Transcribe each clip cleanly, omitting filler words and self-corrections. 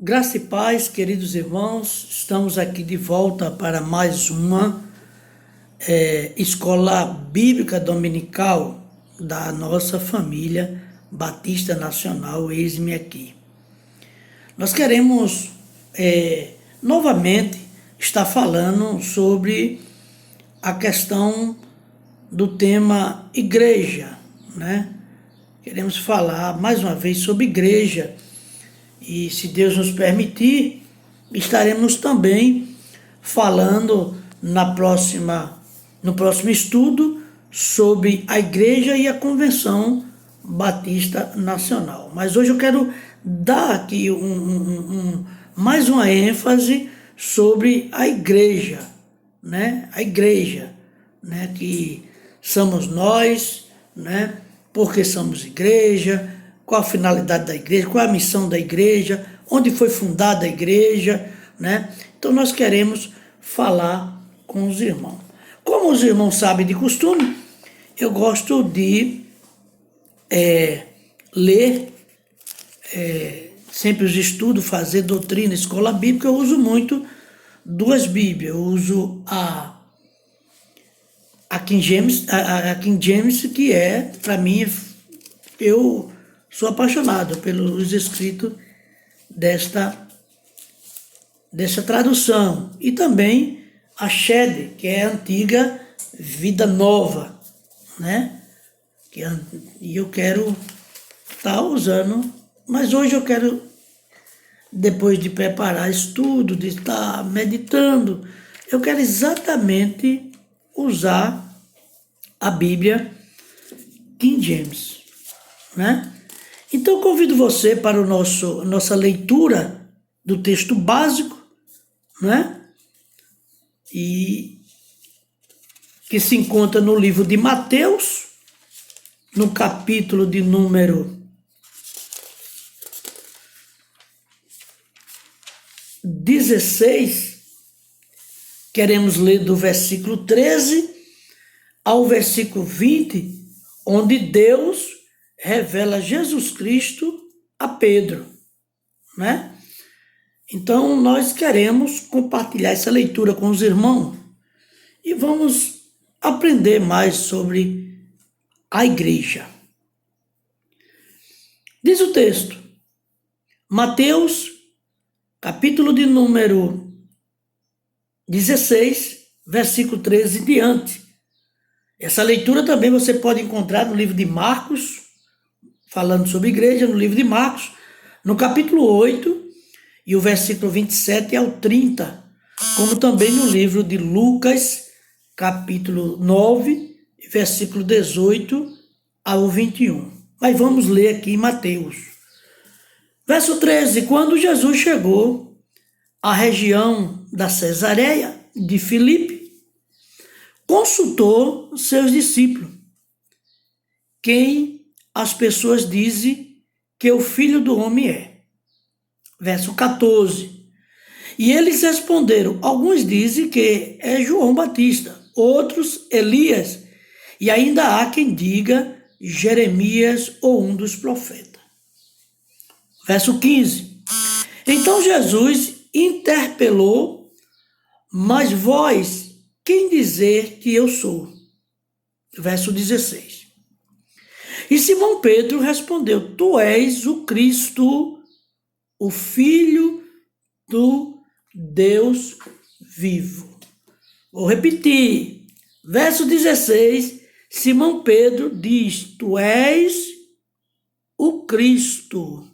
Graça e paz, queridos irmãos, estamos aqui de volta para mais uma escola bíblica dominical da nossa família Batista Nacional. Eis-me aqui. Nós queremos novamente estar falando sobre a questão do tema igreja, né? Queremos falar mais uma vez sobre igreja. E se Deus nos permitir, estaremos também falando no próximo estudo sobre a igreja e a Convenção Batista Nacional. Mas hoje eu quero dar aqui mais uma ênfase sobre a igreja, né? A igreja, né? Que somos nós, né? Porque somos igreja, qual a finalidade da igreja, qual a missão da igreja, onde foi fundada a igreja, né? Então nós queremos falar com os irmãos. Como os irmãos sabem de costume, eu gosto de ler sempre os estudos, fazer doutrina, escola bíblica. Eu uso muito duas Bíblias. Eu uso a King James, que para mim, eu sou apaixonado pelos escritos desta tradução. E também a Shed, que é a antiga Vida Nova, né? E eu quero estar usando, mas hoje eu quero, depois de preparar estudo, de estar meditando, eu quero exatamente usar a Bíblia King James, né? Então eu convido você para nossa leitura do texto básico, né? E que se encontra no livro de Mateus, no capítulo de número 16. Queremos ler do versículo 13 ao versículo 20, onde Deus revela Jesus Cristo a Pedro, né? Então nós queremos compartilhar essa leitura com os irmãos e vamos aprender mais sobre a igreja. Diz o texto, Mateus, capítulo de número 16, versículo 13 em diante. Essa leitura também você pode encontrar no livro de Marcos, falando sobre igreja, no livro de Marcos, no capítulo 8, e o versículo 27 ao 30, como também no livro de Lucas, capítulo 9, versículo 18 ao 21. Mas vamos ler aqui em Mateus. Verso 13, quando Jesus chegou à região da Cesareia de Filipe, consultou seus discípulos. Quem as pessoas dizem que o Filho do Homem é? Verso 14. E eles responderam, alguns dizem que é João Batista, outros Elias, e ainda há quem diga Jeremias ou um dos profetas. Verso 15. Então Jesus interpelou, mas vós, quem dizer que eu sou? Verso 16. E Simão Pedro respondeu, tu és o Cristo, o Filho do Deus vivo. Vou repetir. Verso 16, Simão Pedro diz, tu és o Cristo,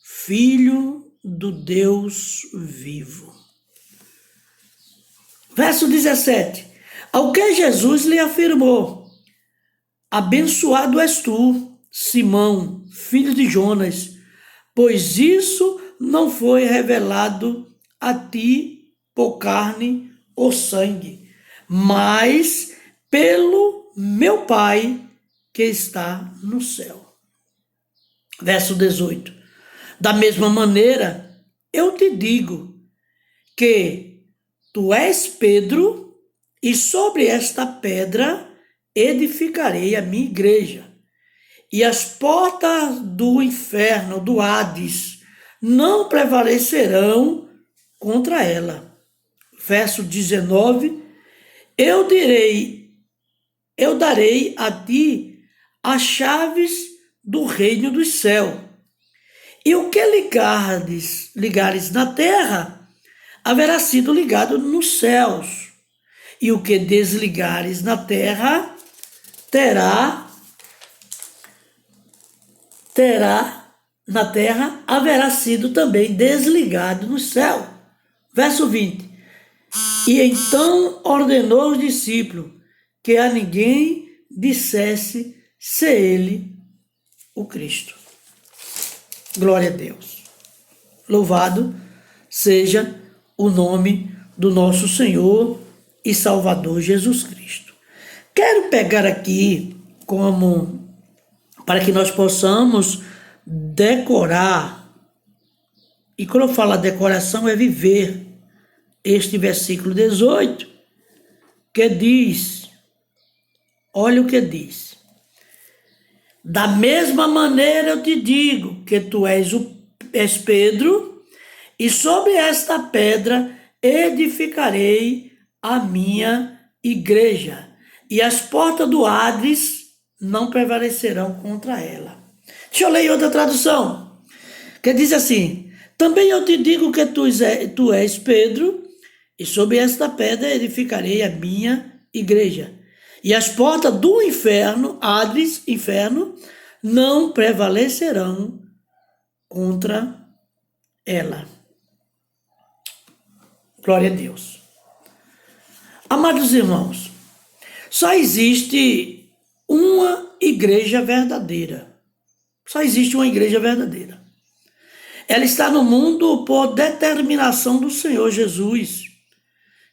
Filho do Deus vivo. Verso 17, ao que Jesus lhe afirmou, abençoado és tu, Simão, filho de Jonas, pois isso não foi revelado a ti por carne ou sangue, mas pelo meu Pai que está no céu. Verso 18. Da mesma maneira, eu te digo que tu és Pedro, e sobre esta pedra edificarei a minha igreja, e as portas do inferno, do Hades, não prevalecerão contra ela. Verso 19, eu darei a ti as chaves do reino dos céus. E o que ligares na terra, haverá sido ligado nos céus. E o que desligares na terra, na terra, haverá sido também desligado no céu. Verso 20. E então ordenou aos discípulos que a ninguém dissesse ser ele o Cristo. Glória a Deus. Louvado seja o nome do nosso Senhor e Salvador Jesus Cristo. Quero pegar aqui para que nós possamos decorar, e quando eu falo decoração é viver, este versículo 18, que diz, olha o que diz: da mesma maneira eu te digo que tu és Pedro, e sobre esta pedra edificarei a minha igreja, e as portas do Hades não prevalecerão contra ela. Deixa eu ler outra tradução, que diz assim: também eu te digo que tu és Pedro, e sobre esta pedra edificarei a minha igreja, e as portas do inferno, Hades, inferno, não prevalecerão contra ela. Glória a Deus. Amados irmãos, só existe uma igreja verdadeira. Só existe uma igreja verdadeira. Ela está no mundo por determinação do Senhor Jesus,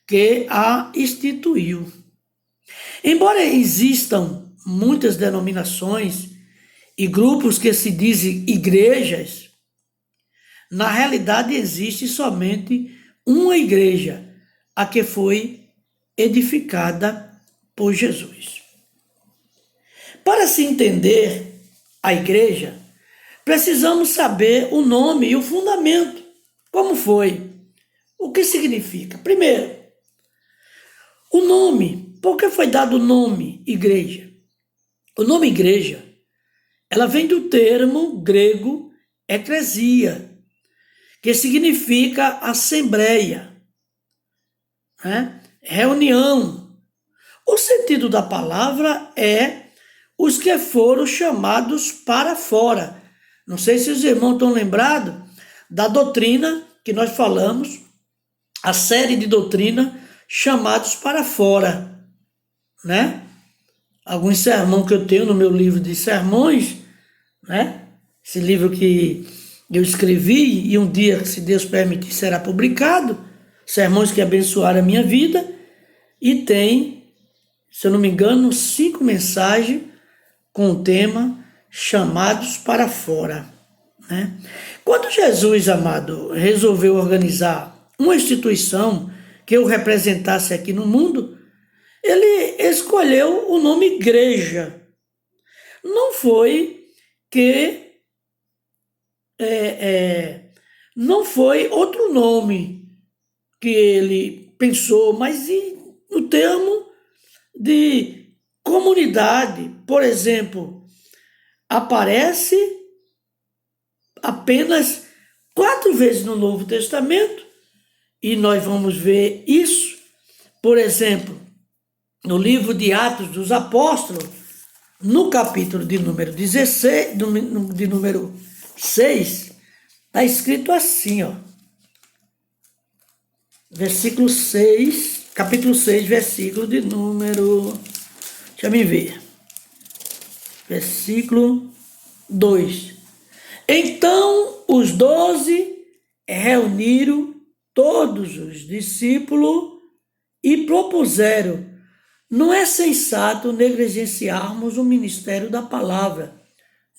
que a instituiu. Embora existam muitas denominações e grupos que se dizem igrejas, na realidade existe somente uma igreja, a que foi edificada por Jesus. Para se entender a igreja, precisamos saber o nome e o fundamento. Como foi? O que significa? Primeiro, o nome. Por que foi dado o nome igreja? O nome igreja, ela vem do termo grego eclesia, que significa assembleia, né? Reunião. O sentido da palavra é os que foram chamados para fora. Não sei se os irmãos estão lembrados da doutrina que nós falamos, a série de doutrina chamados para fora, né? Alguns sermões que eu tenho no meu livro de sermões, né? Esse livro que eu escrevi e um dia, se Deus permitir, será publicado, sermões que abençoaram a minha vida, e tem, se eu não me engano, 5 mensagens com o tema chamados para fora, né? Quando Jesus, amado, resolveu organizar uma instituição que eu representasse aqui no mundo, ele escolheu o nome igreja. Não foi que não foi outro nome que ele pensou, mas no termo de comunidade. Por exemplo, aparece apenas 4 vezes no Novo Testamento, e nós vamos ver isso, por exemplo, no livro de Atos dos Apóstolos, no capítulo de número 16, de número 6, está escrito assim, ó. Versículo 6, capítulo 6, versículo de número, deixa eu ver, versículo 2. Então os 12 reuniram todos os discípulos e propuseram: não é sensato negligenciarmos o ministério da palavra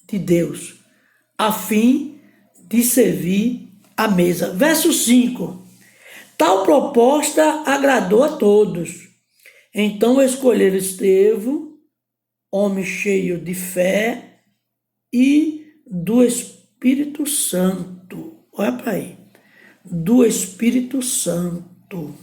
de Deus, a fim de servir à mesa. Verso 5. Tal proposta agradou a todos. Então escolheram Estevão, homem cheio de fé e do Espírito Santo. olha para aí, do Espírito Santo.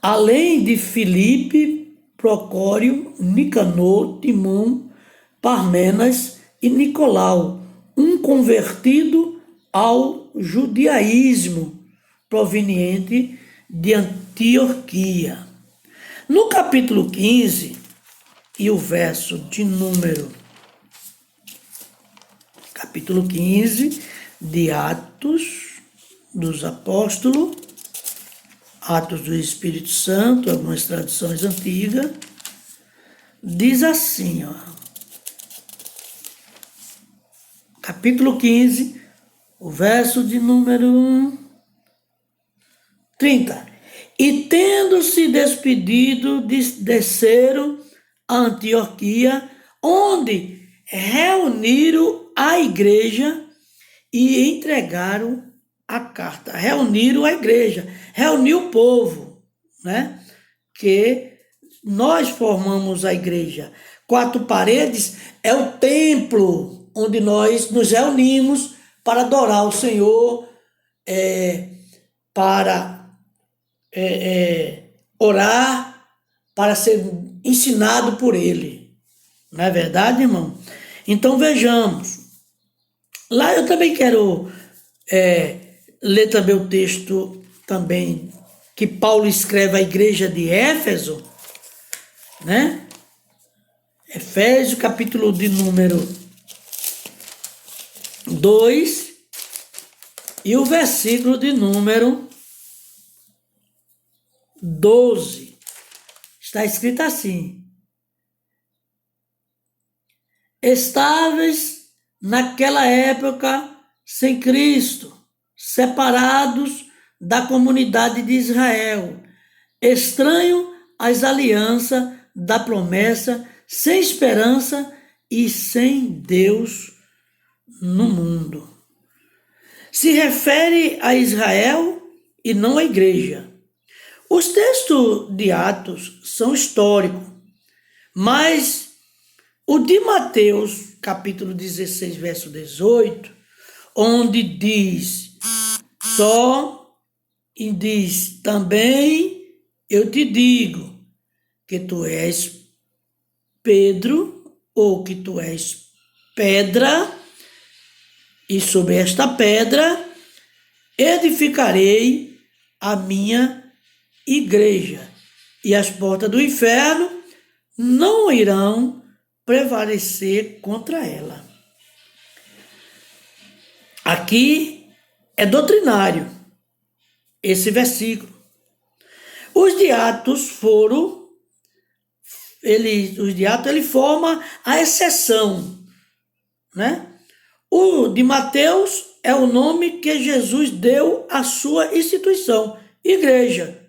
Além de Filipe, Procório, Nicanor, Timão, Parmenas e Nicolau, um convertido ao judaísmo proveniente de Antioquia. No capítulo 15 e o verso de número, capítulo 15 de Atos dos Apóstolos, Atos do Espírito Santo, algumas traduções antigas, diz assim, ó, capítulo 15, o verso de número 30. E tendo se despedido, desceram a Antioquia, onde reuniram a igreja e entregaram a carta. Reuniram a igreja, reuniu o povo, né? Que nós formamos a igreja. 4 paredes é o templo onde nós nos reunimos para adorar o Senhor, para orar, para ser ensinado por Ele. Não é verdade, irmão? Então vejamos. Lá eu também quero ler também o texto também que Paulo escreve à igreja de Éfeso, né? Efésios, capítulo de número 2 e o versículo de número 12. Está escrito assim: estáveis naquela época sem Cristo, separados da comunidade de Israel, estranho às alianças da promessa, sem esperança e sem Deus no mundo. Se refere a Israel e não à igreja. Os textos de Atos são históricos, mas o de Mateus, capítulo 16, verso 18, onde diz e diz também, eu te digo que tu és Pedro, ou que tu és pedra, e sobre esta pedra edificarei a minha igreja, e as portas do inferno não irão prevalecer contra ela. Aqui é doutrinário esse versículo. Os de Atos ele forma a exceção, né? O de Mateus é o nome que Jesus deu à sua instituição, igreja.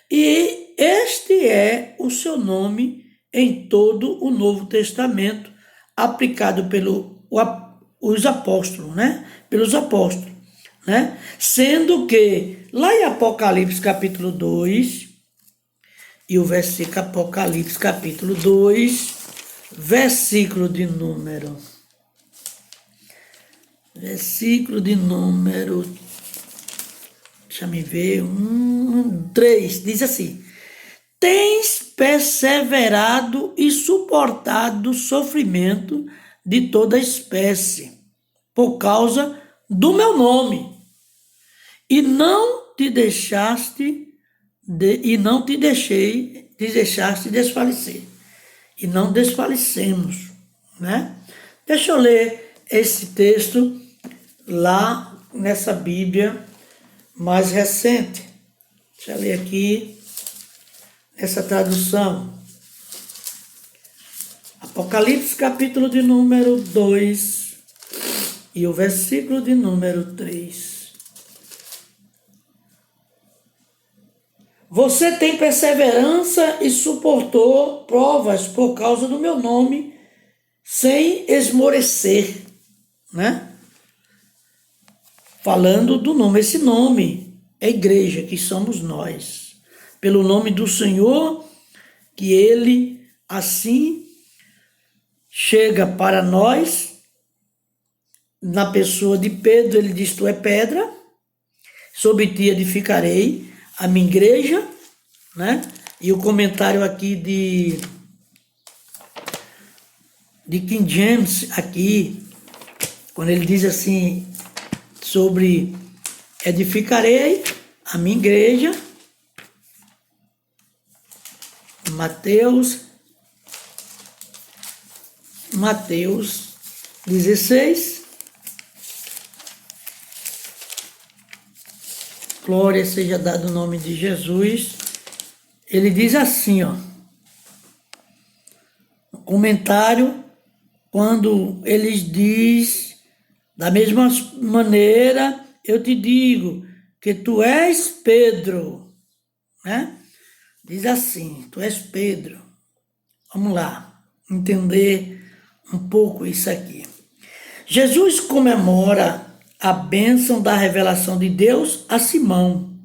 E este é o seu nome em todo o Novo Testamento, aplicado pelos apóstolos, né? Pelos apóstolos, né? Sendo que lá em Apocalipse capítulo 2, e o versículo Apocalipse capítulo 2, versículo de número 3, diz assim: tens perseverado e suportado o sofrimento de toda espécie, por causa do meu nome, e não te deixaste desfalecer. E não desfalecemos, né? Deixa eu ler esse texto lá nessa Bíblia mais recente. Deixa eu ler aqui essa tradução. Apocalipse, capítulo de número 2 e o versículo de número 3. Você tem perseverança e suportou provas por causa do meu nome, sem esmorecer, né? Falando do nome, esse nome é igreja, que somos nós. Pelo nome do Senhor, que Ele assim chega para nós na pessoa de Pedro, ele diz: tu é pedra, sobre ti edificarei a minha igreja, né? E o comentário aqui de King James, aqui, quando ele diz assim, sobre edificarei a minha igreja, Mateus 16, glória seja dada o nome de Jesus. Ele diz assim, ó, comentário, quando ele diz: da mesma maneira eu te digo que tu és Pedro, né? Diz assim: tu és Pedro. Vamos lá, entender um pouco isso aqui. Jesus comemora a bênção da revelação de Deus a Simão,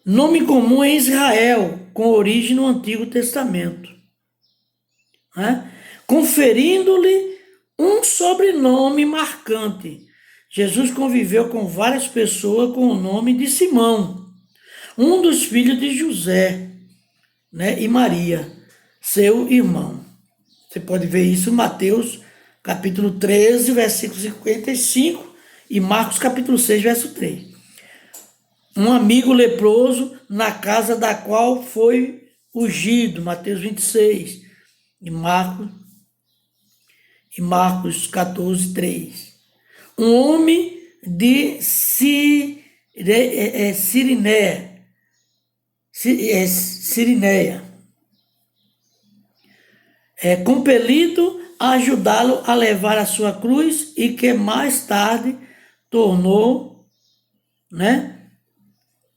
nome comum em Israel, com origem no Antigo Testamento, né? Conferindo-lhe um sobrenome marcante. Jesus conviveu com várias pessoas com o nome de Simão, um dos filhos de José, né, e Maria, seu irmão. Você pode ver isso em Mateus capítulo 13, versículo 55 e Marcos capítulo 6, verso 3. Um amigo leproso na casa da qual foi ungido, Mateus 26, e Marcos 14, 3. Um homem de Cirineia, compelido a ajudá-lo a levar a sua cruz e que mais tarde tornou, né,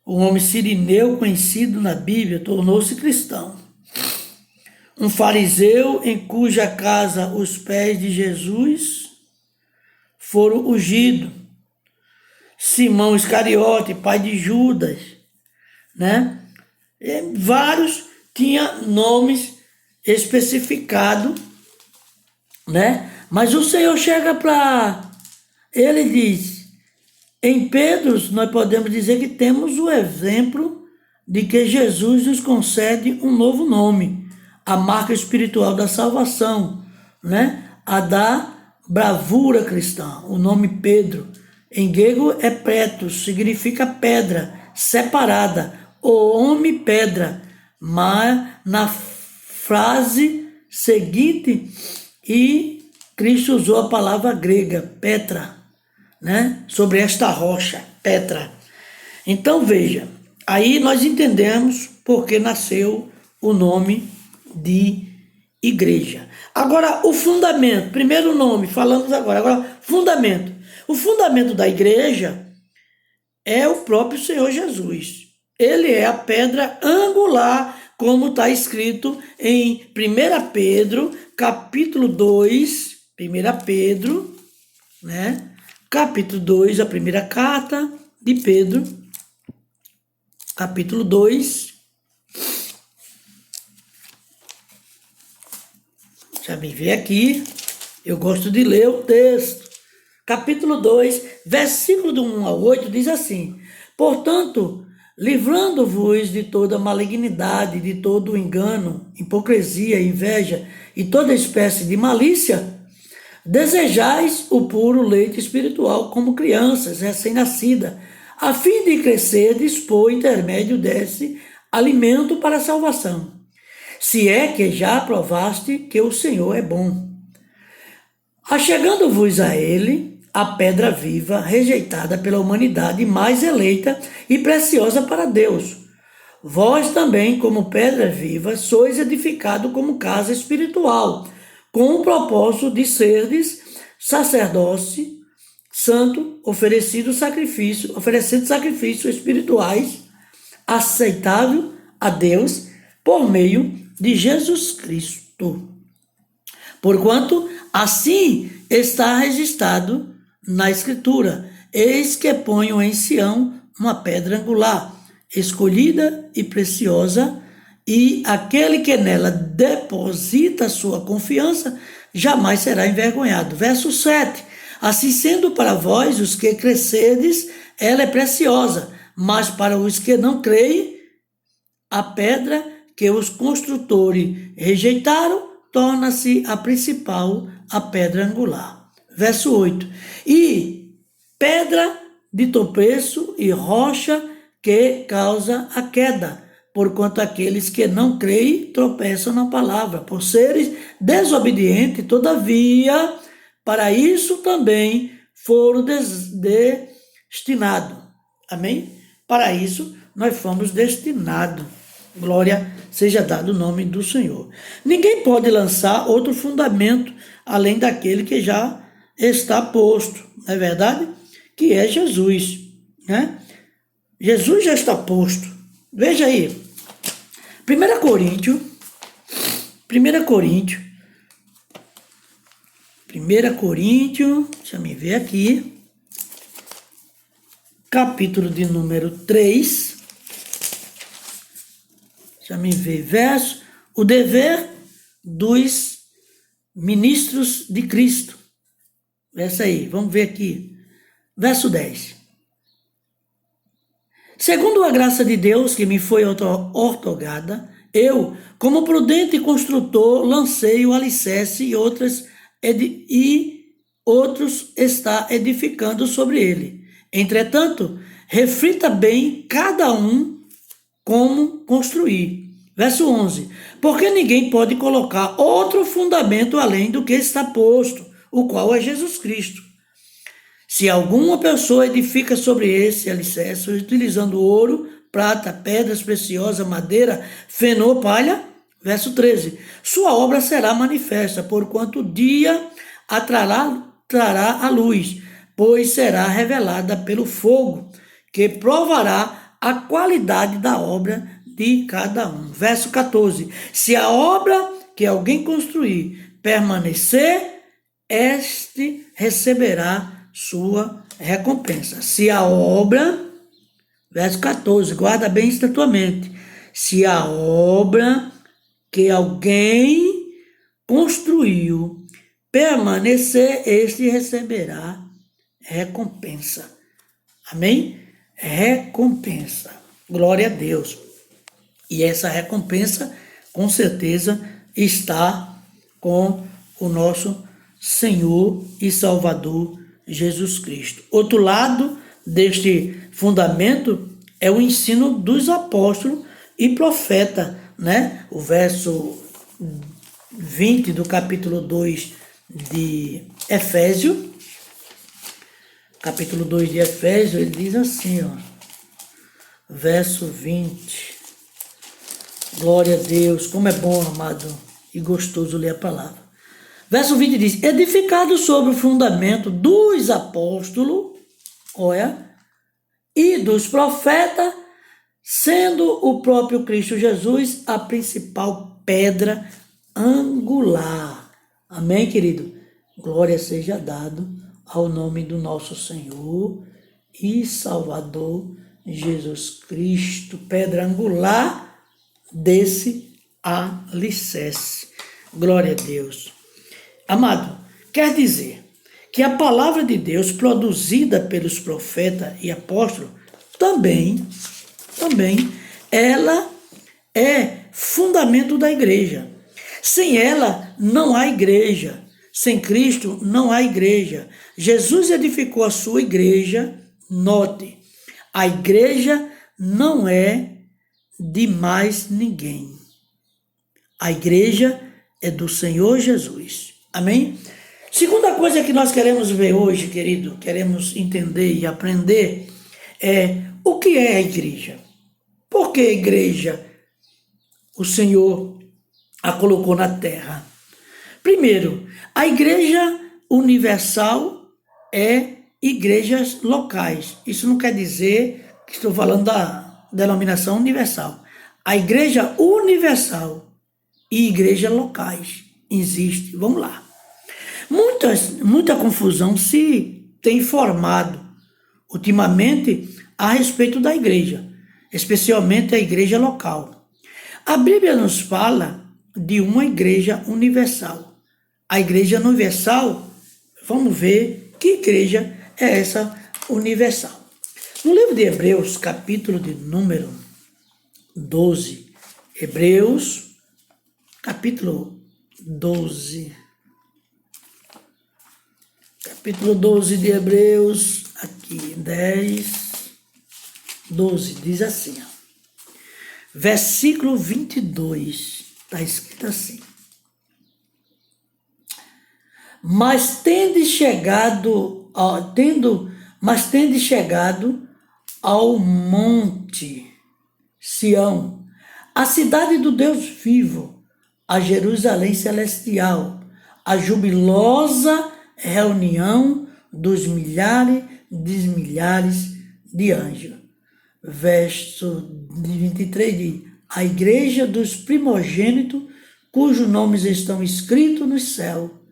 o homem sirineu conhecido na Bíblia, tornou-se cristão. Um fariseu em cuja casa os pés de Jesus foram ungidos. Simão Iscariote, pai de Judas, né? Vários tinham nomes especificados, né? Mas o Senhor chega para ele diz: em Pedro nós podemos dizer que temos o exemplo de que Jesus nos concede um novo nome, a marca espiritual da salvação, né? A da bravura cristã. O nome Pedro, em grego é Petros, significa pedra, separada, o homem pedra. Mas na frase seguinte, e Cristo usou a palavra grega, Petra, né? Sobre esta rocha, Petra. Então veja, aí nós entendemos porque nasceu o nome de igreja. Agora, o fundamento, primeiro nome, falamos agora, fundamento. O fundamento da igreja é o próprio Senhor Jesus. Ele é a pedra angular, como está escrito em 1 Pedro, capítulo 2, 1 Pedro, né? Capítulo 2, a primeira carta de Pedro, capítulo 2, já me vê aqui, eu gosto de ler o texto. Capítulo 2, versículo do 1 ao 8, diz assim: portanto, livrando-vos de toda malignidade, de todo engano, hipocrisia, inveja e toda espécie de malícia, desejais o puro leite espiritual como crianças recém-nascidas, a fim de crescerdes por intermédio desse alimento para a salvação. Se é que já provaste que o Senhor é bom. Achegando-vos a ele, a pedra viva, rejeitada pela humanidade, mais eleita e preciosa para Deus. Vós também, como pedra viva, sois edificados como casa espiritual, com o propósito de serdes sacerdócio santo, oferecendo sacrifícios espirituais aceitável a Deus por meio de Jesus Cristo. Porquanto assim está registrado na Escritura: eis que ponho em Sião uma pedra angular, escolhida e preciosa, e aquele que nela deposita sua confiança jamais será envergonhado. Verso 7. Assim sendo para vós, os que crescedes, ela é preciosa, mas para os que não creem, a pedra que os construtores rejeitaram torna-se a principal, a pedra angular. Verso 8. E pedra de tropeço e rocha que causa a queda, porquanto aqueles que não creem tropeçam na palavra, por serem desobedientes, todavia, para isso também foram destinados. Amém? Para isso nós fomos destinados. Glória seja dado o nome do Senhor. Ninguém pode lançar outro fundamento além daquele que já está posto, não é verdade? Que é Jesus, né? Jesus já está posto. Veja aí, 1 Coríntios, deixa eu ver aqui, capítulo de número 3, deixa eu ver, verso, o dever dos ministros de Cristo. Essa aí, vamos ver aqui, verso 10. Segundo a graça de Deus que me foi outorgada, eu, como prudente construtor, lancei o alicerce e outros está edificando sobre ele. Entretanto, reflita bem cada um como construir. Verso 11. Porque ninguém pode colocar outro fundamento além do que está posto, o qual é Jesus Cristo. Se alguma pessoa edifica sobre esse alicerce, utilizando ouro, prata, pedras preciosas, madeira, feno, palha, verso 13, sua obra será manifesta, porquanto o dia a trará a luz, pois será revelada pelo fogo, que provará a qualidade da obra de cada um. Verso 14, se a obra que alguém construir permanecer, este receberá sua recompensa. Se a obra, verso 14, guarda bem isso na tua mente. Se a obra que alguém construiu permanecer, este receberá recompensa. Amém? Recompensa. Glória a Deus. E essa recompensa, com certeza, está com o nosso Senhor e Salvador Jesus Cristo. Outro lado deste fundamento é o ensino dos apóstolos e profeta, né? O verso 20 do capítulo 2 de Efésios, capítulo 2 de Efésios, ele diz assim, ó, verso 20, glória a Deus, como é bom, amado, e gostoso ler a palavra. Verso 20 diz, edificado sobre o fundamento dos apóstolos, olha, e dos profetas, sendo o próprio Cristo Jesus a principal pedra angular. Amém, querido? Glória seja dado ao nome do nosso Senhor e Salvador Jesus Cristo, pedra angular desse alicerce. Glória a Deus. Amado, quer dizer que a palavra de Deus produzida pelos profetas e apóstolos também ela é fundamento da igreja. Sem ela não há igreja. Sem Cristo não há igreja. Jesus edificou a sua igreja. Note, a igreja não é de mais ninguém. A igreja é do Senhor Jesus. Amém? Segunda coisa que nós queremos ver hoje, querido, queremos entender e aprender é o que é a igreja. Por que a igreja o Senhor a colocou na terra? Primeiro, a igreja universal é igrejas locais. Isso não quer dizer que estou falando da denominação universal. A igreja universal e igrejas locais existe. Vamos lá. Muita confusão se tem formado ultimamente a respeito da igreja, especialmente a igreja local. A Bíblia nos fala de uma igreja universal. A igreja universal, vamos ver o Que igreja é essa universal? No livro de Hebreus, capítulo de número 12, Hebreus, capítulo 12, de Hebreus, aqui, 10, 12, diz assim, ó, versículo 22, está escrito assim: Mas tende chegado ao monte Sião, a cidade do Deus vivo, a Jerusalém celestial, a jubilosa reunião dos milhares de anjos. Verso 23 diz: a igreja dos primogênitos, cujos nomes estão escritos no céu,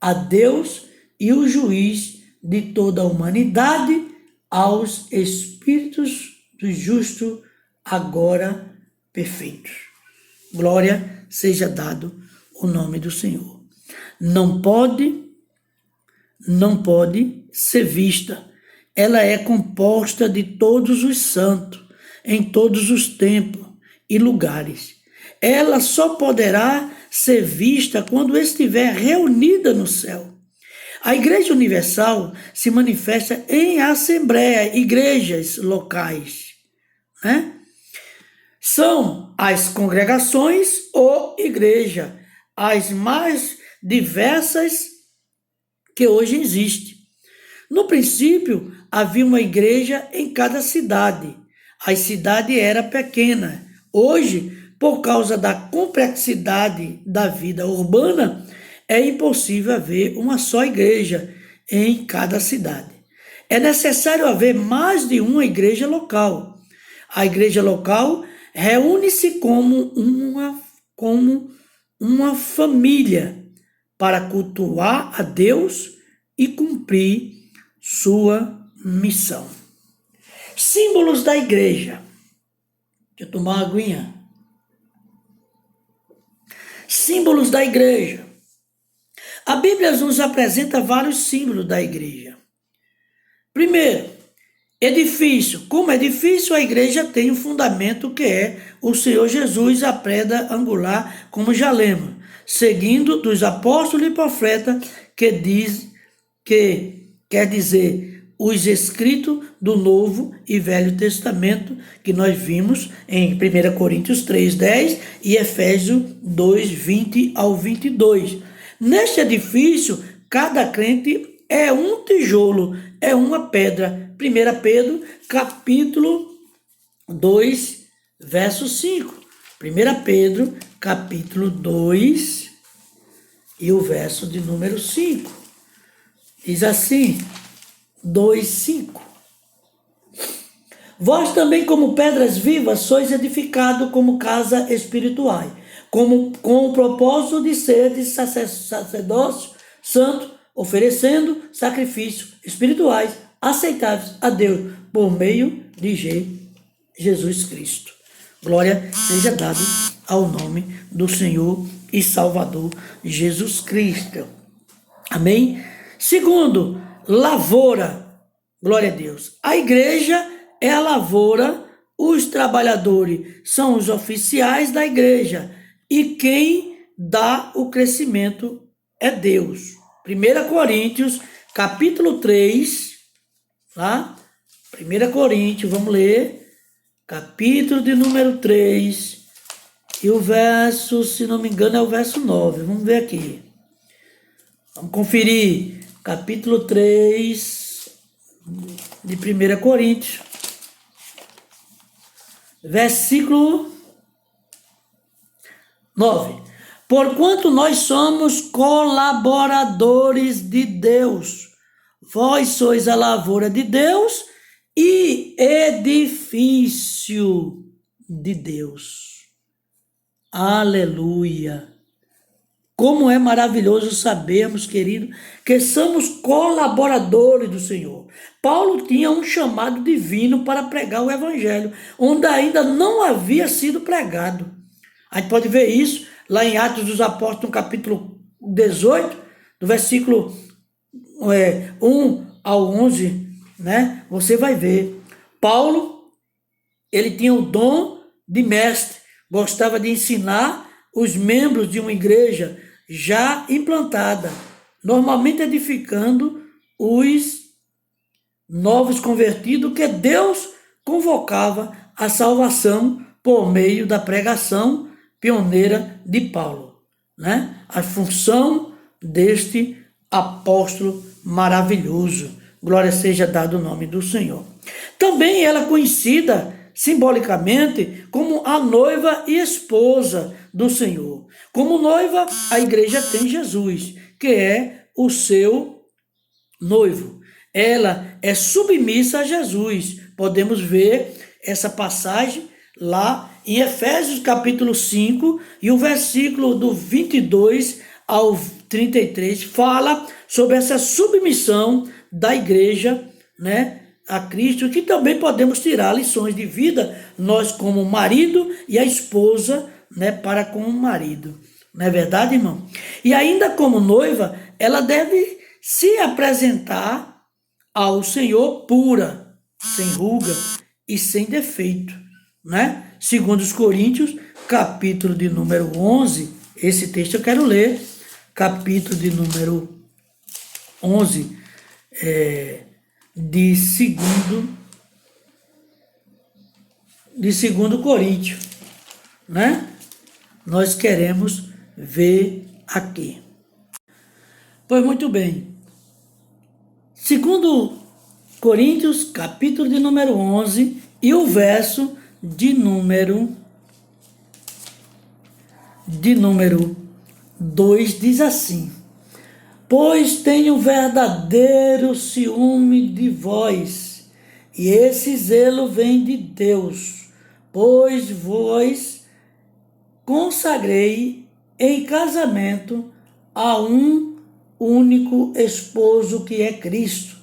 a Deus e o juiz de toda a humanidade, aos espíritos dos justos, agora perfeitos. Glória seja dado o nome do Senhor. Não pode ser vista. Ela é composta de todos os santos, em todos os tempos e lugares. Ela só poderá ser vista quando estiver reunida no céu. A Igreja Universal se manifesta em assembleia, igrejas locais, né? São as congregações ou igreja, as mais diversas que hoje existem. No princípio, havia uma igreja em cada cidade. A cidade era pequena. Hoje, por causa da complexidade da vida urbana, é impossível haver uma só igreja em cada cidade. É necessário haver mais de uma igreja local. A igreja local reúne-se como uma família para cultuar a Deus e cumprir sua missão. Símbolos da igreja. Deixa eu tomar uma aguinha. Símbolos da igreja. A Bíblia nos apresenta vários símbolos da igreja. Primeiro, edifício. Como edifício, a igreja tem um fundamento que é o Senhor Jesus, a pedra angular, como já lemos, seguindo dos apóstolos e profetas, que quer dizer os escritos do Novo e Velho Testamento, que nós vimos em 1 Coríntios 3:10 e Efésios 2:20 ao 22. Neste edifício, cada crente é um tijolo, é uma pedra. 1 Pedro, capítulo 2, verso 5. 1 Pedro, capítulo 2 e o verso de número 5. Diz assim, 2:5. Vós também, como pedras vivas, sois edificados como casa espiritual, com o propósito de seres sacerdócio santo, oferecendo sacrifícios espirituais aceitáveis a Deus por meio de Jesus Cristo. Glória seja dada ao nome do Senhor e Salvador Jesus Cristo. Amém? Segundo, lavoura. Glória a Deus. A igreja é a lavoura, os trabalhadores são os oficiais da igreja e quem dá o crescimento é Deus. 1 Coríntios, capítulo 3, tá? 1 Coríntios, vamos ler, capítulo de número 3, e o verso, se não me engano, é o verso 9. Vamos ver aqui. Vamos conferir. Capítulo 3 de 1 Coríntios, versículo 9. Porquanto nós somos colaboradores de Deus, vós sois a lavoura de Deus e edifício de Deus. Aleluia! Como é maravilhoso sabermos, querido, que somos colaboradores do Senhor. Paulo tinha um chamado divino para pregar o evangelho, onde ainda não havia sido pregado. A gente pode ver isso lá em Atos dos Apóstolos, no capítulo 18, do versículo 1 ao 11, né? Você vai ver. Paulo, ele tinha o dom de mestre, gostava de ensinar os membros de uma igreja já implantada, normalmente edificando os novos convertidos que Deus convocava à salvação por meio da pregação pioneira de Paulo, né? A função deste apóstolo maravilhoso. Glória seja dado o nome do Senhor. Também ela é conhecida simbolicamente como a noiva e esposa do Senhor. Como noiva, a igreja tem Jesus, que é o seu noivo. Ela é submissa a Jesus. Podemos ver essa passagem lá em Efésios capítulo 5 e o versículo do 22 ao 33 fala sobre essa submissão da igreja, né, a Cristo, que também podemos tirar lições de vida, nós como marido e a esposa, né, para com o marido. Não é verdade, irmão? E ainda como noiva, ela deve se apresentar ao Senhor pura, sem ruga e sem defeito, né? Segundo os Coríntios, capítulo de número 11, esse texto eu quero ler, capítulo de número 11, de segundo Coríntios, né? Nós queremos ver aqui. Pois muito bem. Segundo Coríntios, capítulo de número 11 e o verso de número 2 diz assim: pois tenho verdadeiro ciúme de vós, e esse zelo vem de Deus, pois vos consagrei em casamento a um único esposo que é Cristo,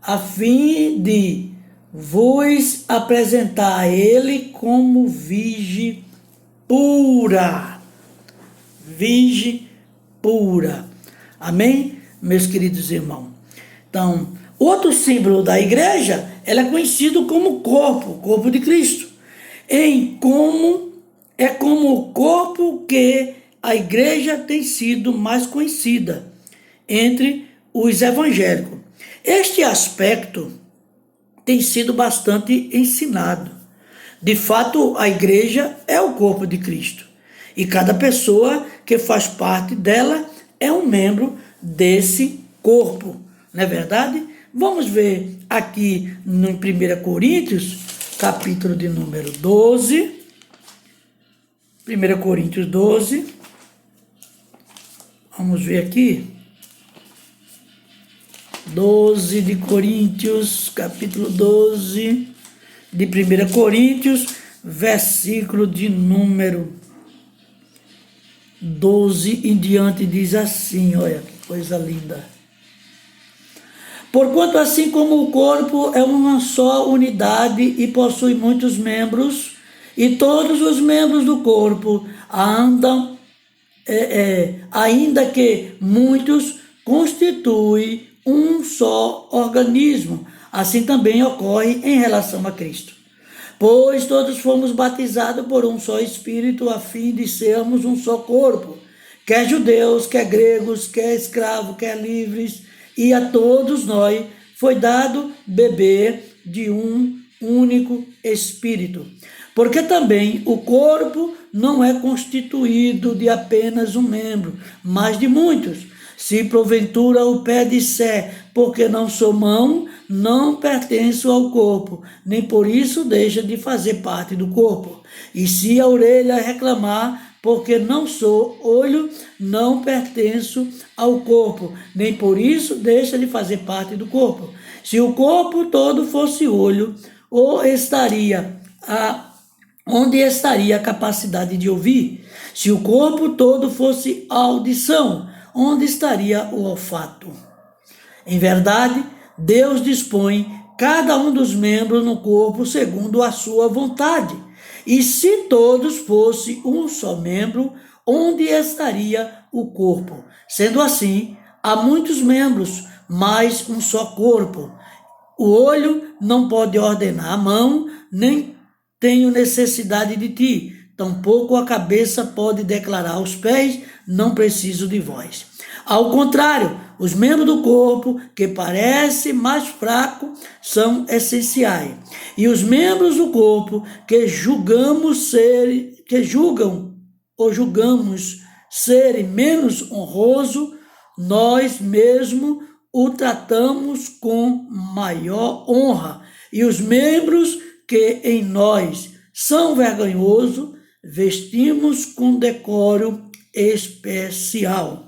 a fim de vos apresentar a ele como virgem pura. Virgem pura. Amém, meus queridos irmãos? Então, outro símbolo da igreja, ela é conhecido como corpo de Cristo. É como o corpo que a igreja tem sido mais conhecida entre os evangélicos. Este aspecto tem sido bastante ensinado. De fato, a igreja é o corpo de Cristo. E cada pessoa que faz parte dela é um membro desse corpo. Não é verdade? Vamos ver aqui no 1 Coríntios, capítulo de número 12. 1 Coríntios 12. Vamos ver aqui. 12 de Coríntios, capítulo 12 de 1 Coríntios, versículo de número 12 em diante diz assim, olha que coisa linda. Porquanto assim como o corpo é uma só unidade e possui muitos membros, e todos os membros do corpo andam, ainda que muitos, constituem um só organismo. Assim também ocorre em relação a Cristo. Pois todos fomos batizados por um só Espírito, a fim de sermos um só corpo, quer judeus, quer gregos, quer escravos, quer livres, e a todos nós foi dado beber de um único Espírito. Porque também o corpo não é constituído de apenas um membro, mas de muitos. Se porventura o pé disser, porque não sou mão, não pertenço ao corpo, nem por isso deixa de fazer parte do corpo. E se a orelha reclamar, porque não sou olho, não pertenço ao corpo, nem por isso deixa de fazer parte do corpo. Se o corpo todo fosse olho, onde estaria a capacidade de ouvir? Se o corpo todo fosse audição, onde estaria o olfato? Em verdade, Deus dispõe cada um dos membros no corpo segundo a sua vontade. E se todos fossem um só membro, onde estaria o corpo? Sendo assim, há muitos membros, mas um só corpo. O olho não pode ordenar a mão, nem tenho necessidade de ti. Tampouco a cabeça pode declarar aos pés, não preciso de vós. Ao contrário, os membros do corpo, que parecem mais fracos, são essenciais. E os membros do corpo que julgam ou julgamos serem menos honrosos, nós mesmos o tratamos com maior honra. E os membros que em nós são vergonhosos, vestimos com decoro especial.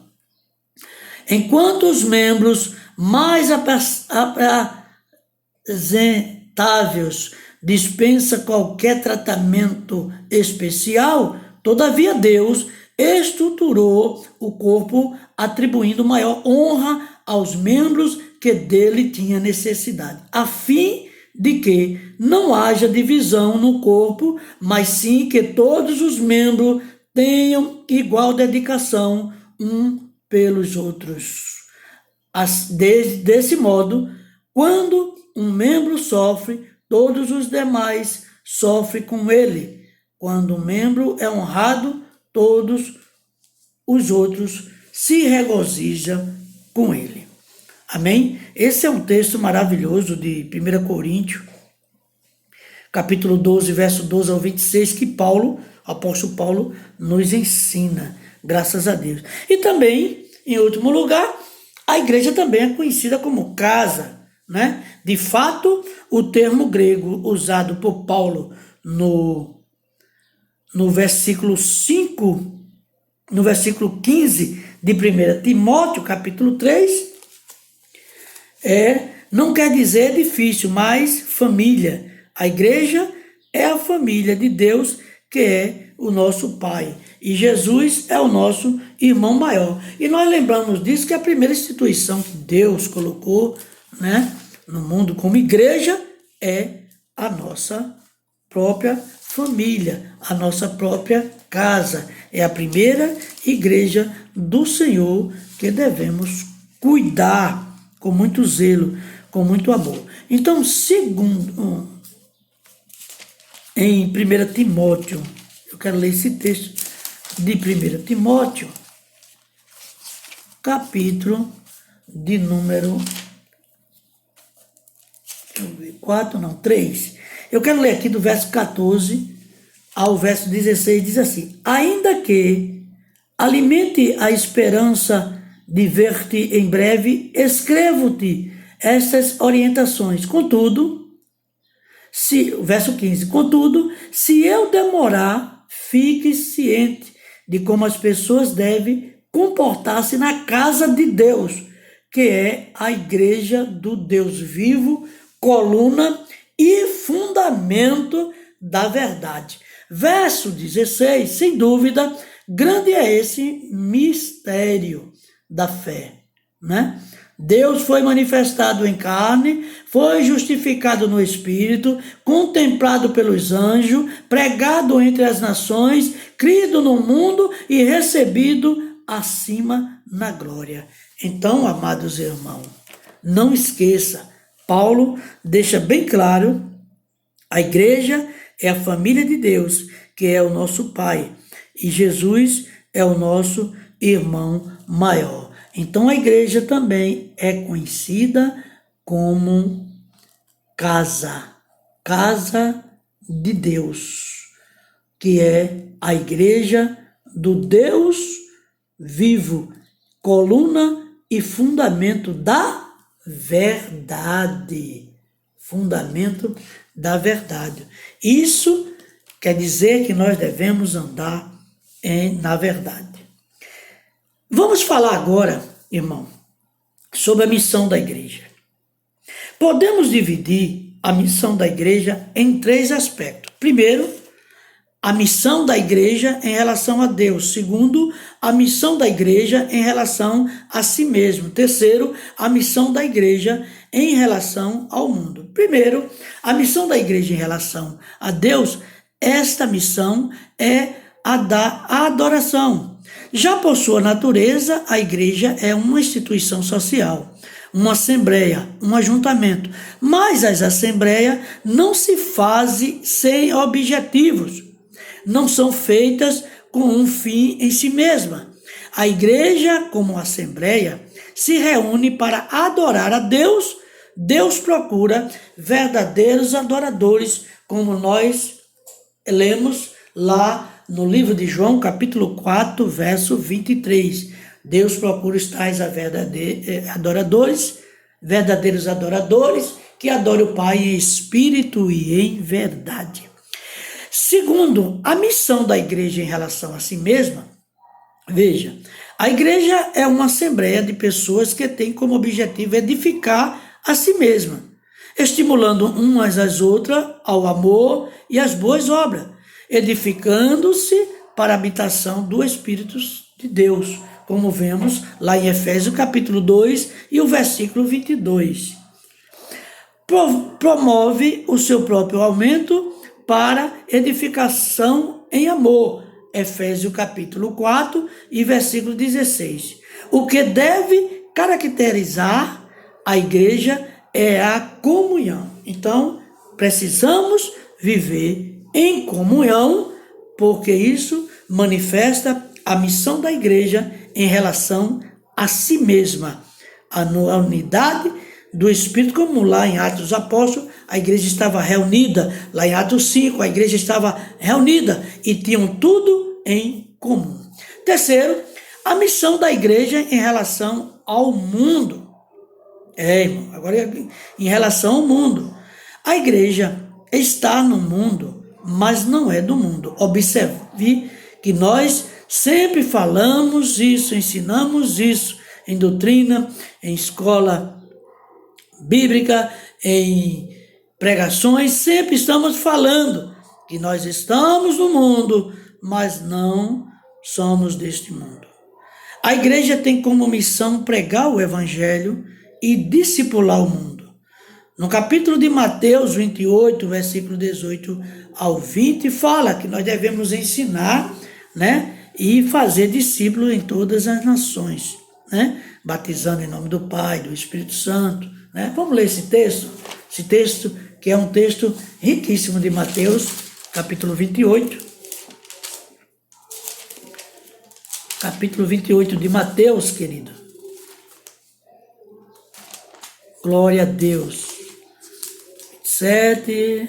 Enquanto os membros mais apresentáveis dispensam qualquer tratamento especial, todavia Deus estruturou o corpo atribuindo maior honra aos membros que dele tinha necessidade, a fim de que não haja divisão no corpo, mas sim que todos os membros tenham igual dedicação um pelos outros. Desse modo, quando um membro sofre, todos os demais sofrem com ele. Quando um membro é honrado, todos os outros se regozijam com ele. Amém? Esse é um texto maravilhoso de 1 Coríntios, capítulo 12, verso 12 ao 26, que Paulo, o apóstolo Paulo, nos ensina, graças a Deus. E também, em último lugar, a igreja também é conhecida como casa, né? De fato, o termo grego usado por Paulo no versículo 5, no versículo 15 de 1 Timóteo, capítulo 3, não quer dizer edifício, mas família. A igreja é a família de Deus, que é o nosso Pai. E Jesus é o nosso irmão maior. E nós lembramos disso, que a primeira instituição que Deus colocou, né, no mundo como igreja é a nossa própria família, a nossa própria casa. É a primeira igreja do Senhor que devemos cuidar com muito zelo, com muito amor. Então, em 1 Timóteo, eu quero ler esse texto de 1 Timóteo, capítulo de número 3. Eu quero ler aqui do verso 14 ao verso 16, diz assim: ainda que alimente a esperança de ver-te em breve, escrevo-te estas orientações. Contudo, verso 15, contudo, se eu demorar, fique ciente de como as pessoas devem comportar-se na casa de Deus, que é a igreja do Deus vivo, coluna e fundamento da verdade. Verso 16, sem dúvida, grande é esse mistério da fé, né? Deus foi manifestado em carne, foi justificado no Espírito, contemplado pelos anjos, pregado entre as nações, crido no mundo e recebido acima na glória. Então, amados irmãos, não esqueça, Paulo deixa bem claro, a igreja é a família de Deus, que é o nosso Pai, e Jesus é o nosso irmão maior. Então a igreja também é conhecida como casa de Deus, que é a igreja do Deus vivo, coluna e fundamento da verdade. Fundamento da verdade. Isso quer dizer que nós devemos andar na verdade. Vamos falar agora, irmão, sobre a missão da igreja. Podemos dividir a missão da igreja em 3 aspectos. Primeiro, a missão da igreja em relação a Deus. Segundo, a missão da igreja em relação a si mesmo. Terceiro, a missão da igreja em relação ao mundo. Primeiro, a missão da igreja em relação a Deus. Esta missão é a da adoração. Já por sua natureza, a igreja é uma instituição social, uma assembleia, um ajuntamento. Mas as assembleias não se fazem sem objetivos, não são feitas com um fim em si mesma. A igreja, como assembleia, se reúne para adorar a Deus. Deus procura verdadeiros adoradores, como nós lemos lá no livro de João, capítulo 4, verso 23. Deus procura os tais verdadeiros adoradores, que adorem o Pai em espírito e em verdade. Segundo, a missão da igreja em relação a si mesma, veja, a igreja é uma assembleia de pessoas que tem como objetivo edificar a si mesma, estimulando umas às outras ao amor e às boas obras, edificando-se para a habitação do Espírito de Deus, como vemos lá em Efésios capítulo 2 e o versículo 22. Promove o seu próprio aumento para edificação em amor, Efésios capítulo 4 e versículo 16. O que deve caracterizar a igreja é a comunhão. Então, precisamos viver em comunhão, porque isso manifesta a missão da igreja em relação a si mesma, a unidade do Espírito, como lá em Atos dos Apóstolos, a igreja estava reunida, lá em Atos 5, a igreja estava reunida e tinham tudo em comum. Terceiro, a missão da igreja em relação ao mundo. Irmão, agora em relação ao mundo. A igreja está no mundo, mas não é do mundo. Observe que nós sempre falamos isso, ensinamos isso em doutrina, em escola bíblica, em pregações, sempre estamos falando que nós estamos no mundo, mas não somos deste mundo. A igreja tem como missão pregar o evangelho e discipular o mundo. No capítulo de Mateus 28, versículo 18 ao 20, fala que nós devemos ensinar, e fazer discípulos em todas as nações, batizando em nome do Pai, do Espírito Santo. Vamos ler esse texto que é um texto riquíssimo de Mateus, capítulo 28. Capítulo 28 de Mateus, querido. Glória a Deus. 27,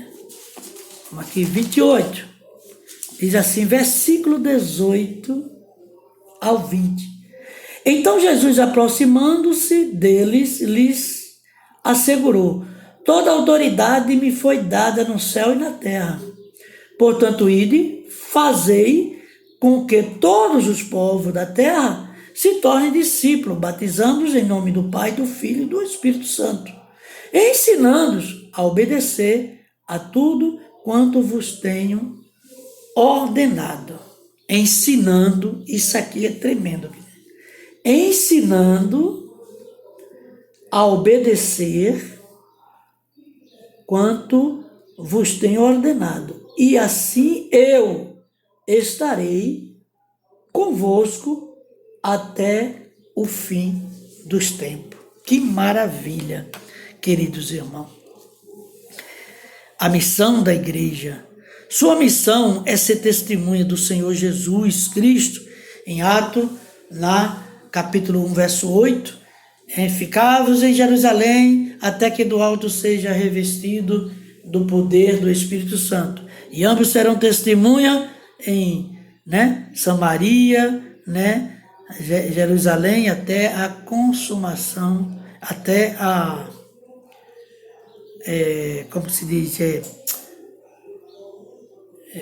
aqui 28. Diz assim, versículo 18 ao 20. Então Jesus, aproximando-se deles, lhes assegurou: toda autoridade me foi dada no céu e na terra. Portanto, ide, fazei com que todos os povos da terra se tornem discípulos, batizando-os em nome do Pai, do Filho e do Espírito Santo, ensinando-os a obedecer a tudo quanto vos tenho ordenado. Ensinando, isso aqui é tremendo. Ensinando a obedecer quanto vos tenho ordenado. E assim eu estarei convosco até o fim dos tempos. Que maravilha, queridos irmãos. A missão da igreja. Sua missão é ser testemunha do Senhor Jesus Cristo. Em Atos, lá, capítulo 1, verso 8, ficai-vos em Jerusalém, até que do alto seja revestido do poder do Espírito Santo. E ambos serão testemunha em Samaria, Jerusalém, até a consumação, até a, como se diz,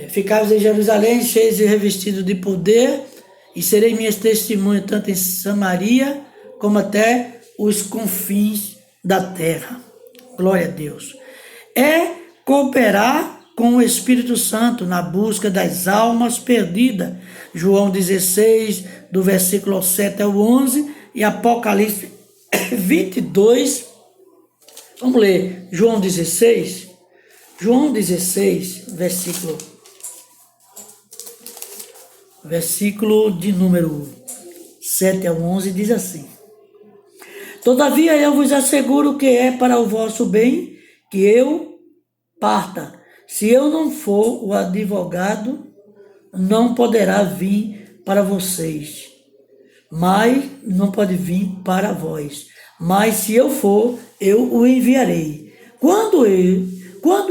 ficai-vos em Jerusalém, cheios e revestidos de poder, e serei minhas testemunhas tanto em Samaria, como até os confins da terra. Glória a Deus. É cooperar com o Espírito Santo na busca das almas perdidas. João 16, do versículo 7 ao 11, e Apocalipse 22. Vamos ler João 16. João 16, versículo de número 7 ao 11, diz assim: Todavia eu vos asseguro que é para o vosso bem que eu parta. Se eu não for, o advogado não poderá vir para vocês, mas não pode vir para vós. Mas se eu for, eu o enviarei. Quando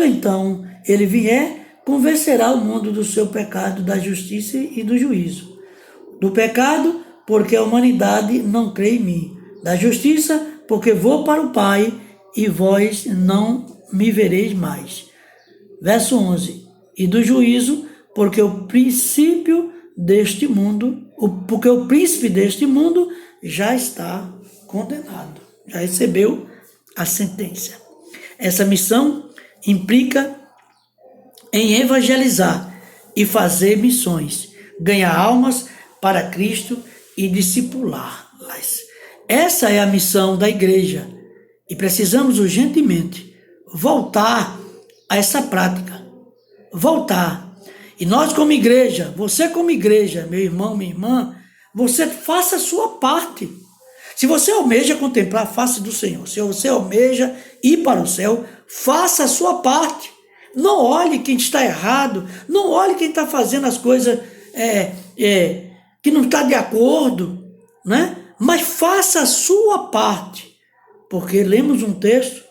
então ele vier, convencerá o mundo do seu pecado, da justiça e do juízo. Do pecado, porque a humanidade não crê em mim. Da justiça, porque vou para o Pai e vós não me vereis mais. Verso 11. E do juízo, porque o príncipe deste mundo já está condenado, já recebeu a sentença. Essa missão implica em evangelizar e fazer missões, ganhar almas para Cristo e discipulá-las. Essa é a missão da igreja e precisamos urgentemente voltar a essa prática. Voltar. E nós como igreja, você como igreja, meu irmão, minha irmã, você faça a sua parte. Se você almeja contemplar a face do Senhor, se você almeja ir para o céu, faça a sua parte. Não olhe quem está errado, não olhe quem está fazendo as coisas que não está de acordo, né? Mas faça a sua parte, porque lemos um texto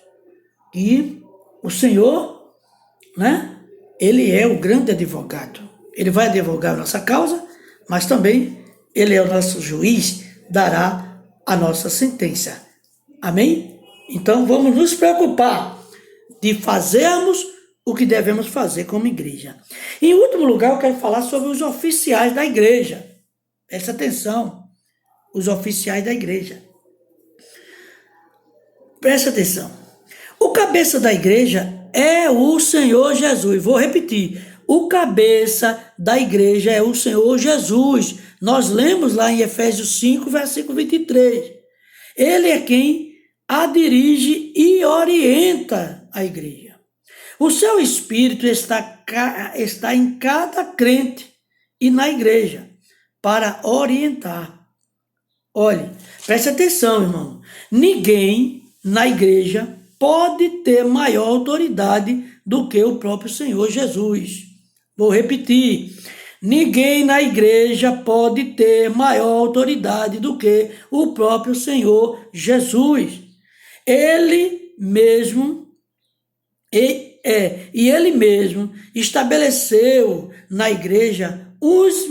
que o Senhor, né? Ele é o grande advogado. Ele vai advogar a nossa causa, mas também ele é o nosso juiz, dará a nossa sentença. Amém? Então vamos nos preocupar de fazermos o que devemos fazer como igreja. Em último lugar, eu quero falar sobre os oficiais da igreja. Presta atenção, os oficiais da igreja. Presta atenção. O cabeça da igreja é o Senhor Jesus. Vou repetir. O cabeça da igreja é o Senhor Jesus. Nós lemos lá em Efésios 5, versículo 23. Ele é quem a dirige e orienta a igreja. O seu espírito está em cada crente e na igreja para orientar. Olhe, preste atenção, irmão. Ninguém na igreja pode ter maior autoridade do que o próprio Senhor Jesus. Vou repetir. Ninguém na igreja pode ter maior autoridade do que o próprio Senhor Jesus. Ele mesmo ele mesmo estabeleceu na igreja os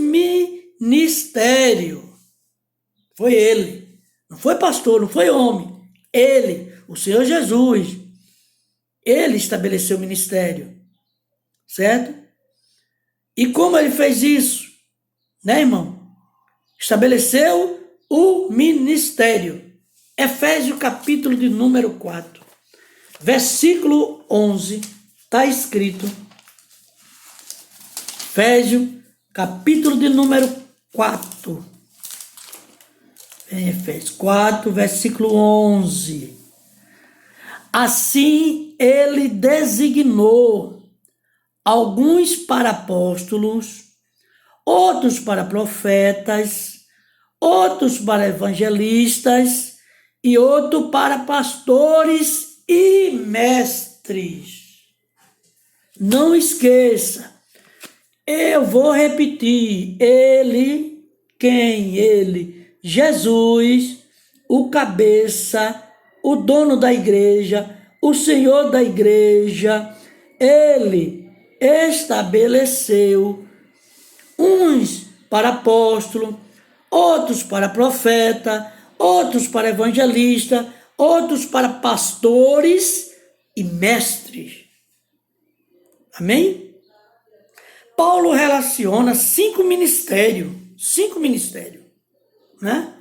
ministérios. Foi ele. Não foi pastor, não foi homem. Ele, o Senhor Jesus. Ele estabeleceu o ministério. Certo? E como ele fez isso? Né, irmão? Estabeleceu o ministério. Efésios capítulo de número 4. Versículo 11. Está escrito. Efésios capítulo de número 4. Efésios 4, versículo 11. Assim ele designou alguns para apóstolos, outros para profetas, outros para evangelistas e outros para pastores e mestres. Não esqueça, eu vou repetir, ele, quem? Ele, Jesus, o cabeça, o dono da igreja, o Senhor da igreja, ele estabeleceu uns para apóstolo, outros para profeta, outros para evangelista, outros para pastores e mestres. Amém? Paulo relaciona 5 ministérios, né?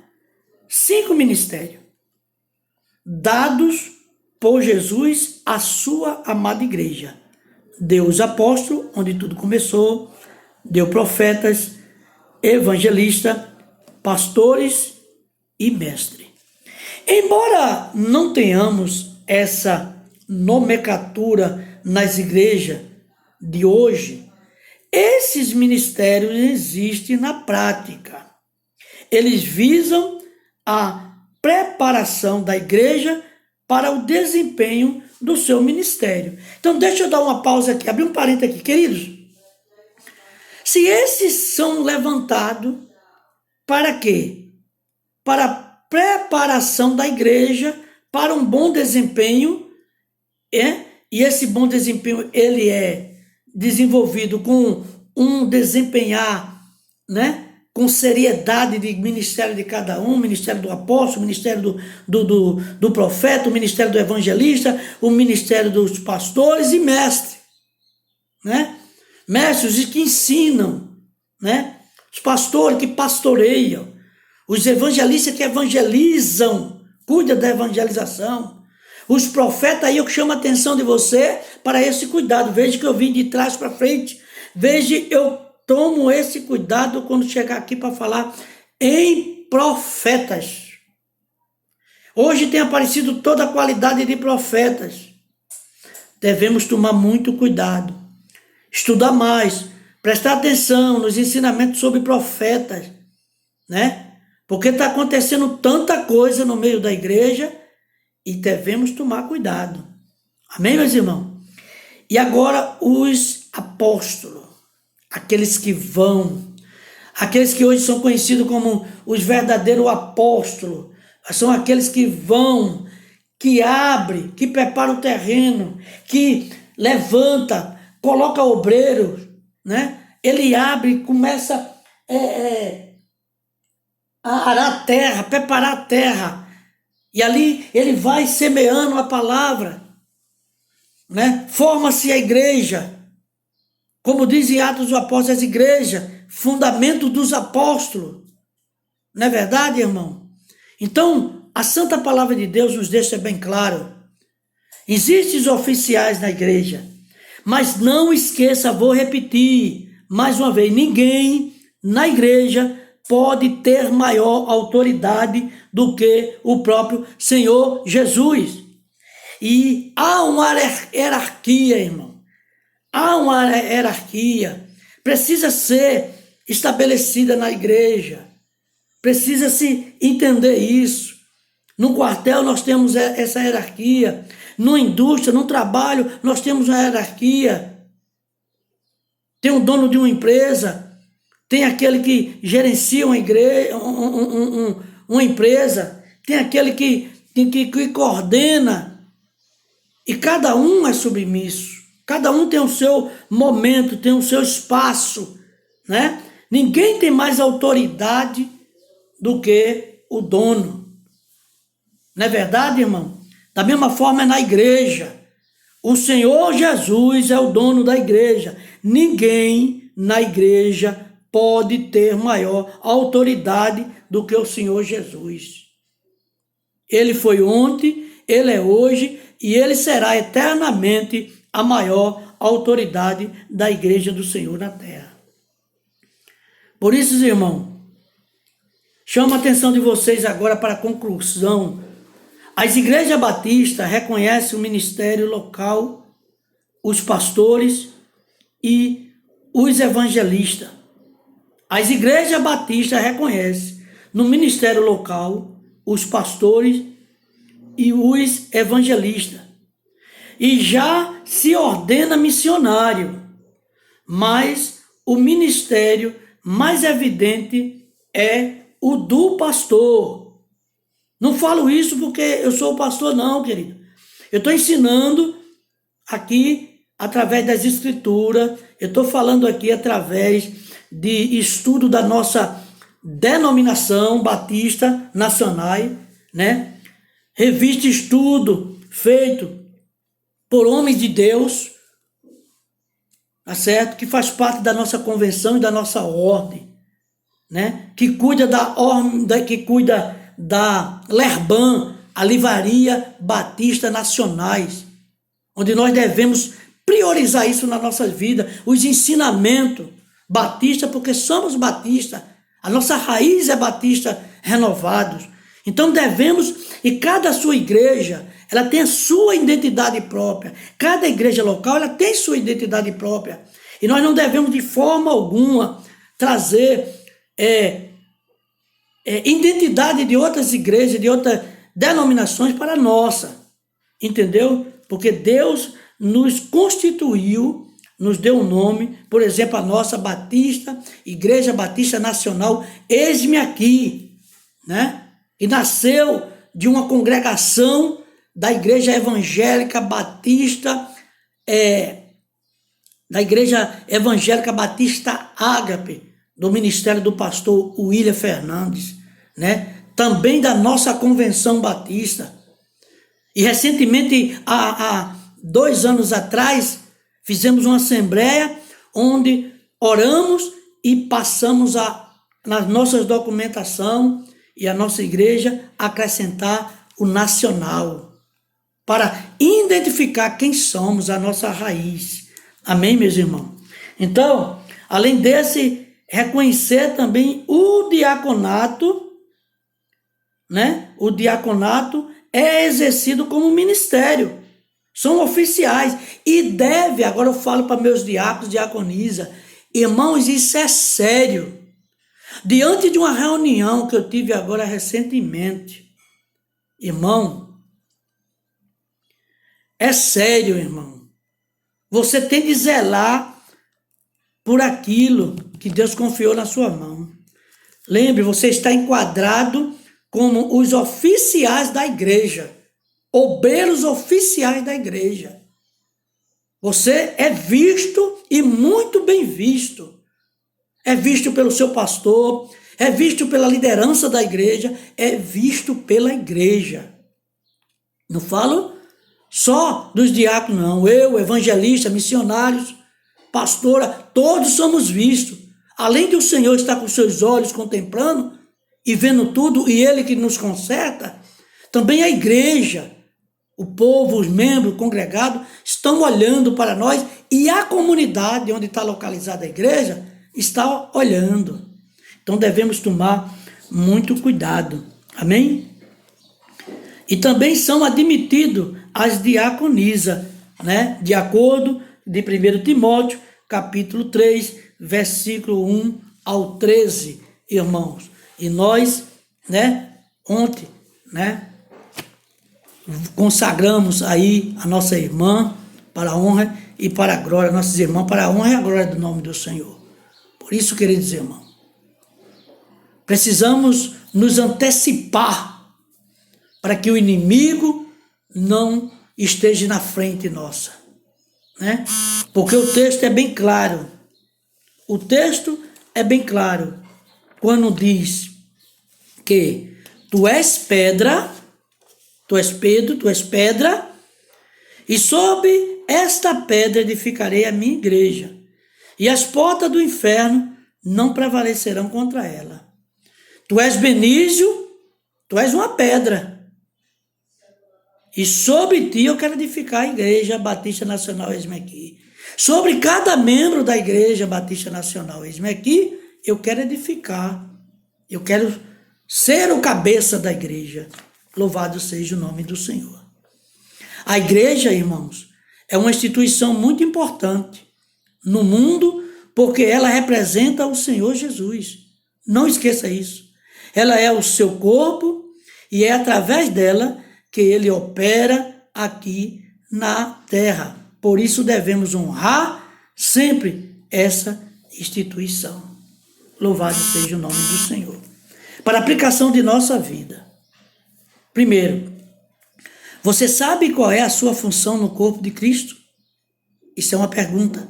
5 ministérios dados por Jesus à sua amada igreja. Deu os apóstolos, onde tudo começou, deu profetas, evangelistas, pastores e mestres. Embora não tenhamos essa nomenclatura nas igrejas de hoje, esses ministérios existem na prática. Eles visam a preparação da igreja para o desempenho do seu ministério. Então, deixa eu dar uma pausa aqui, abrir um parênteses aqui, queridos. Se esses são levantados, para quê? Para a preparação da igreja para um bom desempenho, e esse bom desempenho ele é desenvolvido com um desempenhar, com seriedade de ministério de cada um, ministério do apóstolo, ministério do profeta, o ministério do evangelista, o ministério dos pastores e mestres, mestres que ensinam, os pastores que pastoreiam, os evangelistas que evangelizam, cuidam da evangelização, os profetas aí eu chamo a atenção de você para esse cuidado. Veja que eu vim de trás para frente, veja eu tomo esse cuidado quando chegar aqui para falar em profetas. Hoje tem aparecido toda a qualidade de profetas. Devemos tomar muito cuidado, estudar mais, prestar atenção nos ensinamentos sobre profetas, porque está acontecendo tanta coisa no meio da igreja e devemos tomar cuidado. Amém, meus irmãos? E agora os apóstolos, aqueles que vão, aqueles que hoje são conhecidos como os verdadeiros apóstolos, são aqueles que vão, que abrem, que preparam o terreno, que levanta, coloca obreiros, Ele abre, começa a arar a terra, preparar a terra, e ali ele vai semeando a palavra, Forma-se a igreja, como diz em Atos dos Apóstolos, a igreja, fundamento dos apóstolos. Não é verdade, irmão? Então, a santa palavra de Deus nos deixa bem claro. Existem os oficiais na igreja, mas não esqueça, vou repetir mais uma vez, ninguém na igreja pode ter maior autoridade do que o próprio Senhor Jesus. E há uma hierarquia, irmão. Há uma hierarquia, precisa ser estabelecida na igreja, precisa se entender isso. No quartel nós temos essa hierarquia, na indústria, no trabalho nós temos uma hierarquia. Tem um dono de uma empresa, tem aquele que gerencia uma igreja, uma empresa, tem aquele que coordena, e cada um é submisso. Cada um tem o seu momento, tem o seu espaço, Ninguém tem mais autoridade do que o dono. Não é verdade, irmão? Da mesma forma é na igreja. O Senhor Jesus é o dono da igreja. Ninguém na igreja pode ter maior autoridade do que o Senhor Jesus. Ele foi ontem, ele é hoje e ele será eternamente a maior autoridade da igreja do Senhor na terra. Por isso, irmão, chamo a atenção de vocês agora para a conclusão. As igrejas batistas reconhecem o ministério local, os pastores e os evangelistas. As igrejas batistas reconhecem no ministério local os pastores e os evangelistas. E já se ordena missionário, mas o ministério mais evidente é o do pastor. Não falo isso porque eu sou pastor, não, querido. Eu estou ensinando aqui através das escrituras, eu estou falando aqui através de estudo da nossa denominação batista nacional, Revista estudo feito por homens de Deus, tá certo? Que faz parte da nossa convenção e da nossa ordem, Que cuida da LERBAN, a Livraria Batista Nacionais, onde nós devemos priorizar isso na nossa vida, os ensinamentos batistas, porque somos batistas, a nossa raiz é batista renovados. Então devemos, e cada sua igreja, ela tem a sua identidade própria. Cada igreja local, ela tem sua identidade própria. E nós não devemos de forma alguma trazer identidade de outras igrejas, de outras denominações para a nossa. Entendeu? Porque Deus nos constituiu, nos deu um nome, por exemplo, a nossa Batista, Igreja Batista Nacional, eis-me aqui, né? E nasceu de uma congregação da Igreja Evangélica Batista, da Igreja Evangélica Batista Ágape, do ministério do pastor William Fernandes, né? Também da nossa Convenção Batista. E recentemente, há 2 anos atrás, fizemos uma assembleia onde oramos e passamos na nossa documentação e a nossa igreja acrescentar o nacional, para identificar quem somos, a nossa raiz. Amém, meus irmãos? Então, além desse, reconhecer também o diaconato, né? O diaconato é exercido como ministério. São oficiais. E deve, agora eu falo para meus diáconos, diaconisa, irmãos, isso é sério. Diante de uma reunião que eu tive agora recentemente, irmão, é sério, irmão. Você tem de zelar por aquilo que Deus confiou na sua mão. Lembre, você está enquadrado como os oficiais da igreja, obreiros oficiais da igreja. Você é visto e muito bem visto. É visto pelo seu pastor, é visto pela liderança da igreja, é visto pela igreja. Não falo só dos diáconos, não. Eu, evangelista, missionários, pastora, todos somos vistos. Além de o Senhor estar com seus olhos contemplando e vendo tudo, e Ele que nos conserta, também a igreja, o povo, os membros, o congregado, estão olhando para nós, e a comunidade onde está localizada a igreja está olhando. Então devemos tomar muito cuidado. Amém? E também são admitidos as diaconisas, né? De acordo de 1 Timóteo, capítulo 3, versículo 1 ao 13, irmãos. E nós, né, ontem, né, consagramos aí a nossa irmã para a honra e para a glória, nossos irmãos para a honra e a glória do nome do Senhor. Por isso, queridos irmãos, precisamos nos antecipar para que o inimigo não esteja na frente nossa, né? Porque o texto é bem claro. O texto é bem claro quando diz que tu és pedra, tu és Pedro, tu és pedra, e sobre esta pedra edificarei a minha igreja, e as portas do inferno não prevalecerão contra ela. Tu és Benício, tu és uma pedra, e sobre ti eu quero edificar a Igreja Batista Nacional Eis-me Aqui. Sobre cada membro da Igreja Batista Nacional Eis-me Aqui, eu quero edificar. Eu quero ser o cabeça da igreja. Louvado seja o nome do Senhor. A igreja, irmãos, é uma instituição muito importante no mundo, porque ela representa o Senhor Jesus. Não esqueça isso. Ela é o seu corpo e é através dela que ele opera aqui na terra. Por isso devemos honrar sempre essa instituição. Louvado seja o nome do Senhor. Para a aplicação de nossa vida. Primeiro, você sabe qual é a sua função no corpo de Cristo? Isso é uma pergunta.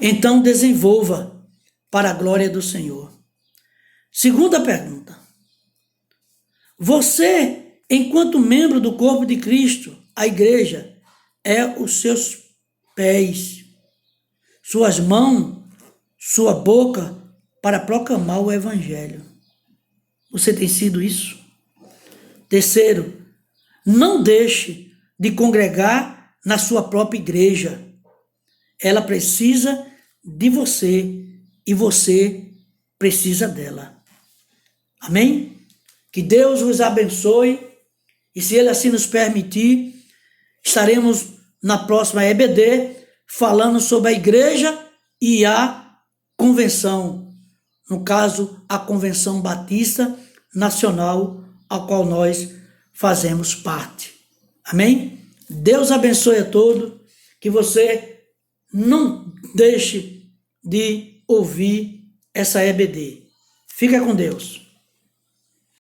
Então desenvolva para a glória do Senhor. Segunda pergunta. Você, enquanto membro do corpo de Cristo, a igreja, é os seus pés, suas mãos, sua boca, para proclamar o evangelho. Você tem sido isso? Terceiro, não deixe de congregar na sua própria igreja. Ela precisa de você e você precisa dela. Amém? Que Deus vos abençoe e, se Ele assim nos permitir, estaremos na próxima EBD falando sobre a igreja e a convenção. No caso, a Convenção Batista nacional ao qual nós fazemos parte. Amém? Deus abençoe a todos, que você não deixe de ouvir essa EBD. Fica com Deus.